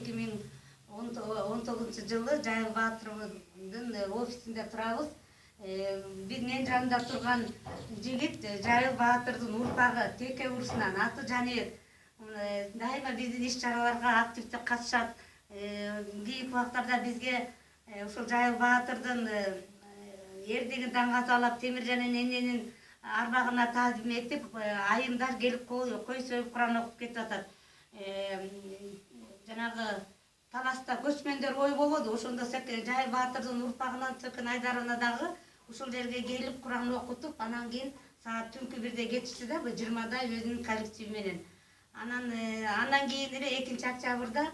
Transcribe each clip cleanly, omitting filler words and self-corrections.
2019-жылы Жайыл Баатырдын офисинде турабыз. Менин жанымда турган жигит Жайыл Баатырдын урпагы Теке урусунан аты Жаныбек. Дайыма биздин иш-чараларга активдүү катышат. Кийинки убактарда бизге ушул Жайыл Баатырдын эрдеген даңгазалап Темиржан эненин арбагына таазим этип, айымдар келип кой союп Куран окуп кетип атат. Жанагы Таласта көчмөндөр ой болоду. Ошондо Жайыл Баатырдын урпагынан Төкөн Айдаровна дагы ушул жерге келип Куран окутуп, анан кийин саат түнкү 1-де кетишти да, 20-да өзүнүн коллективи менен. Андан кийин эле 2-октябрда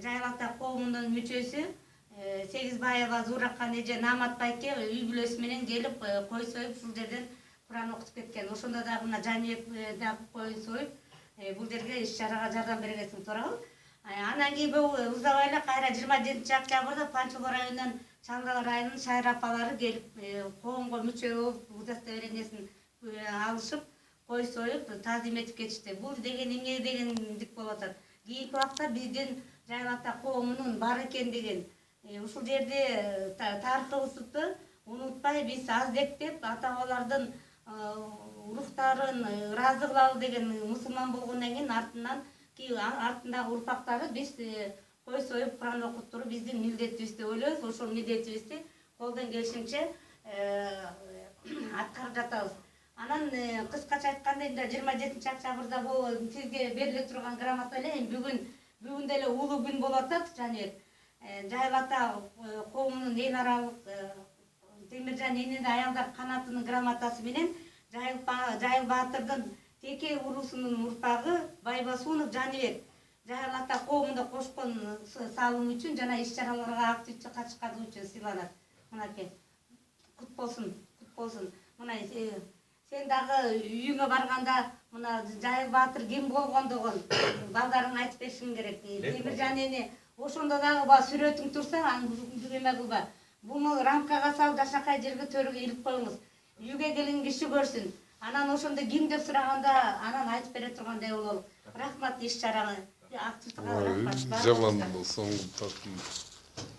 Жайыл ата коомунун мүчөсү Сегизбаева Зуракан эже Намат байке үй бүлөсү менен келип кой союп ушул жерден Куран окутуп кеткен. Ошондо дагы мына Жаныбек дагы кой союп бул жерге иш-чарага жардам бергенсиң туурабы. Анан кийин узабай эле кайра 27-октябрда Панчулуу районунан Чалгала районунун шайыр апалары келип коомго мүчө болуп удостоверениесин алышып, кой союп таазим этип кетишти. Бул деген эмне дегендик болуп атат. Кийинки убакта биздин Жайыл ата коомунун бар экендигин, ушул жерде тарыхыбызды унутпай биз аздектеп ата-бабалардын рухтарын ыраазы кылалы деген мусулман болгондон кийин артындагы урпактары биз кой союп Куран окуттуруу биздин милдетибиз деп ойлойбуз. Ошол милдетибизди колдон келишинче аткарып жатабыз. Анан кыскача айтканда 27-октябрда сизге бериле турган грамота эле бүгүн деле улуу күн болуп атат. Жайыл ата коомунун эл аралык Темиржан энене аялдар канатынын грамотасы менен Жайыл Баатырдын Теке урусунун урпагы Байбасунов Жаныбек Жайыл ата коомунда кошкон салым үчүн жана иш-чараларга активдүү катышканы үчүн сыйланат. Мынакей. Кут болсун. Мына сен дагы үйүңө барганда мына Жайыл Баатыр ким болгондугун балдарыңа айтып беришиң керек. Темиржан эне ошондо дагы сүрөтүң турса, аны эме кылба. Буну рамкага салып жашакай жерге төрөгө илип коюңуз. Үйгө келген киши көрсүн. Анан ошондо ким деп сураганда анан айтып бере тургандай бололу. Рахмат иш-чарага активдүү рахмат. Жаман соңку тактын.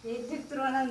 Эйтип туруп анан